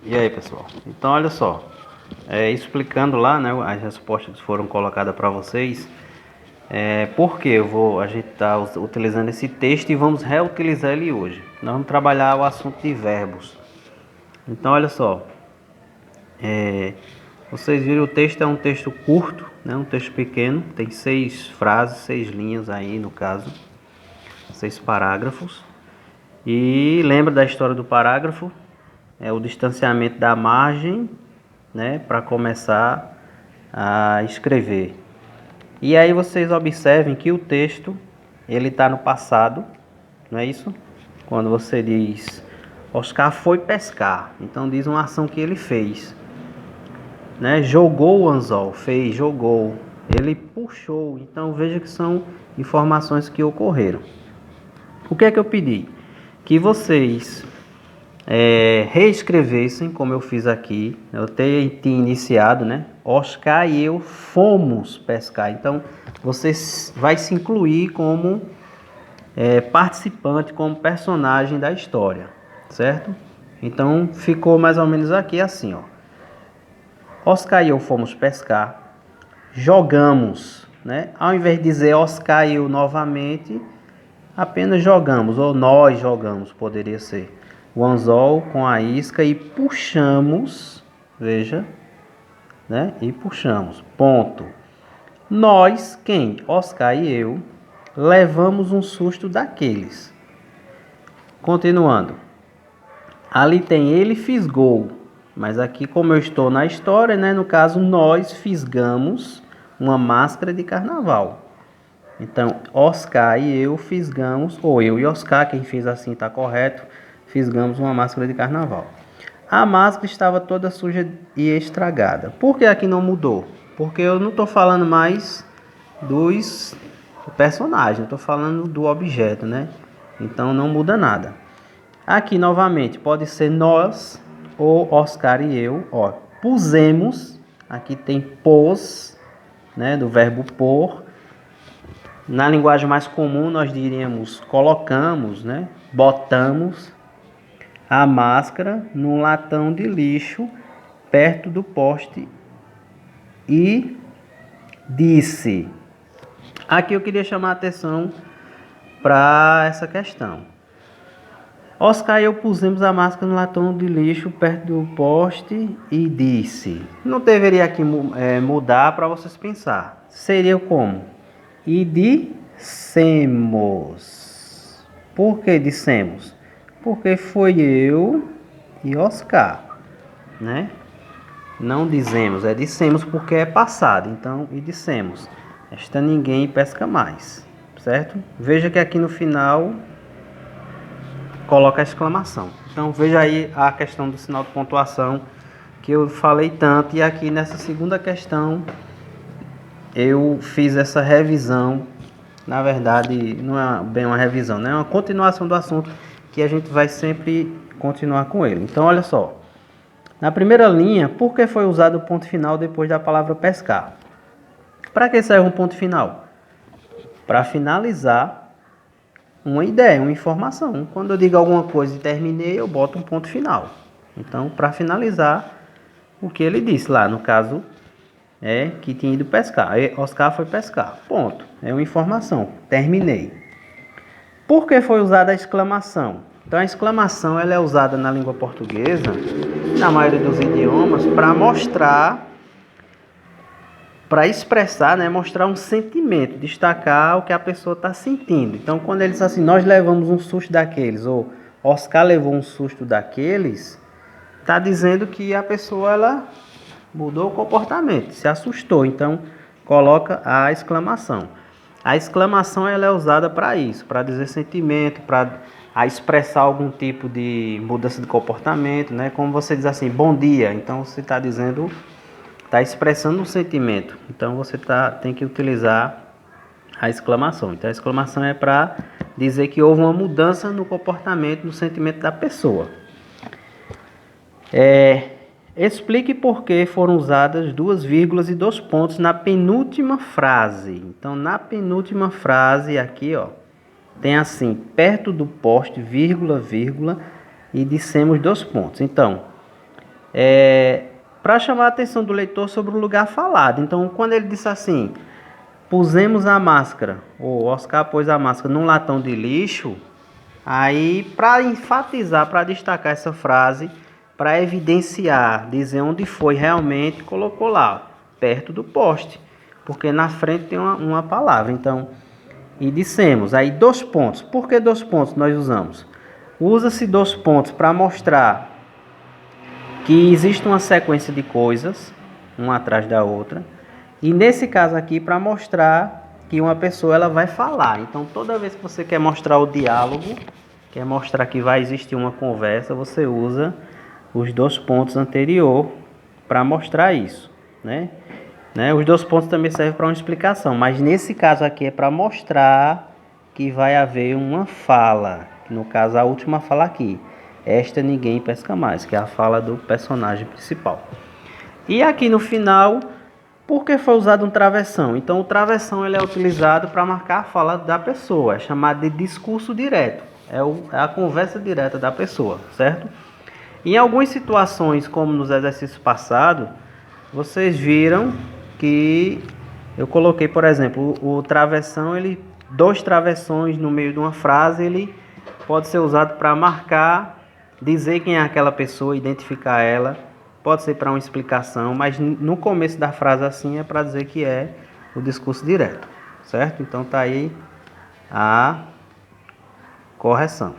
E aí, pessoal? Então, olha só, explicando lá, né, as respostas foram colocadas para vocês. Por que a gente está utilizando esse texto e vamos reutilizar ele hoje. Nós vamos trabalhar o assunto de verbos. Então, olha só, vocês viram o texto é um texto curto, né, um texto pequeno, tem 6 frases, 6 linhas aí no caso, 6 parágrafos. E lembra da história do parágrafo? É o distanciamento da margem, né, para começar a escrever. E aí vocês observem que o texto ele está no passado, não é isso? Quando você diz Oscar foi pescar, então diz uma ação que ele fez, né? Jogou o anzol, fez, jogou. Ele puxou, então veja que são informações que ocorreram. O que é que eu pedi? Que vocês reescrevessem, como eu fiz aqui. Eu tinha iniciado, né? Oscar e eu fomos pescar. Então, você vai se incluir como participante, como personagem da história, certo? Então, ficou mais ou menos aqui assim, ó. Oscar e eu fomos pescar, jogamos, né? Ao invés de dizer Oscar e eu novamente, apenas jogamos, ou nós jogamos, poderia ser. O anzol com a isca e puxamos, veja, né? E puxamos, ponto. Nós, quem? Oscar e eu, levamos um susto daqueles. Continuando. Ali tem ele fisgou, mas aqui como eu estou na história, né? No caso, nós fisgamos uma máscara de carnaval. Então, Oscar e eu fisgamos, ou eu e Oscar, quem fez assim está correto, fisgamos uma máscara de carnaval. A máscara estava toda suja e estragada. Por que aqui não mudou? Porque eu não estou falando mais do personagem, estou falando do objeto, né? Então não muda nada. Aqui novamente pode ser nós ou Oscar e eu. Ó, pusemos, aqui tem pôs, né? Do verbo pôr. Na linguagem mais comum, nós diríamos colocamos, né? Botamos a máscara num latão de lixo perto do poste e disse. Aqui eu queria chamar a atenção para essa questão. Oscar e eu pusemos a máscara no latão de lixo perto do poste e disse. Não deveria aqui mudar para vocês pensar. Seria como? E dissemos. Por que dissemos? Porque foi eu e Oscar, né? Não dizemos, dissemos porque é passado. Então, e dissemos. Esta ninguém pesca mais, certo? Veja que aqui no final coloca a exclamação. Então, veja aí a questão do sinal de pontuação que eu falei tanto. E aqui nessa segunda questão eu fiz essa revisão. Na verdade, não é bem uma revisão, né? É uma continuação do assunto que a gente vai sempre continuar com ele. Então, olha só. Na primeira linha, por que foi usado o ponto final depois da palavra pescar? Para que serve um ponto final? Para finalizar uma ideia, uma informação. Quando eu digo alguma coisa e terminei, eu boto um ponto final. Então, para finalizar o que ele disse lá, no caso, que tinha ido pescar. Oscar foi pescar. Ponto. É uma informação. Terminei. Por que foi usada a exclamação? Então, a exclamação ela é usada na língua portuguesa, na maioria dos idiomas, para mostrar, para expressar, né, mostrar um sentimento, destacar o que a pessoa está sentindo. Então, quando ele diz assim, nós levamos um susto daqueles, ou Oscar levou um susto daqueles, está dizendo que a pessoa ela mudou o comportamento, se assustou. Então, coloca a exclamação. A exclamação ela é usada para isso, para dizer sentimento, para expressar algum tipo de mudança de comportamento, né? Como você diz assim, bom dia. Então, você está dizendo, está expressando um sentimento. Então, você tem que utilizar a exclamação. Então, a exclamação é para dizer que houve uma mudança no comportamento, no sentimento da pessoa. Explique por que foram usadas 2 vírgulas e 2 pontos na penúltima frase. Então, na penúltima frase aqui, ó, tem assim, perto do poste, vírgula, vírgula, e dissemos 2 pontos. Então, para chamar a atenção do leitor sobre o lugar falado. Então, quando ele disse assim, pusemos a máscara, ou Oscar pôs a máscara num latão de lixo, aí para enfatizar, para destacar essa frase, para evidenciar, dizer onde foi realmente, colocou lá, perto do poste, porque na frente tem uma palavra. Então, e dissemos, aí 2 pontos. Por que 2 pontos nós usamos? Usa-se 2 pontos para mostrar que existe uma sequência de coisas, uma atrás da outra, e nesse caso aqui para mostrar que uma pessoa ela vai falar. Então toda vez que você quer mostrar o diálogo, quer mostrar que vai existir uma conversa, você usa os 2 pontos anterior para mostrar isso, né? Os 2 pontos também servem para uma explicação, mas nesse caso aqui é para mostrar que vai haver uma fala, no caso a última fala aqui, esta ninguém pesca mais, que é a fala do personagem principal. E aqui no final, por que foi usado um travessão? Então o travessão ele é utilizado para marcar a fala da pessoa, é chamado de discurso direto, é a conversa direta da pessoa, certo? Em algumas situações, como nos exercícios passados, vocês viram que eu coloquei, por exemplo, o travessão, 2 travessões no meio de uma frase, ele pode ser usado para marcar, dizer quem é aquela pessoa, identificar ela, pode ser para uma explicação, mas no começo da frase assim é para dizer que é o discurso direto, certo? Então tá aí a correção.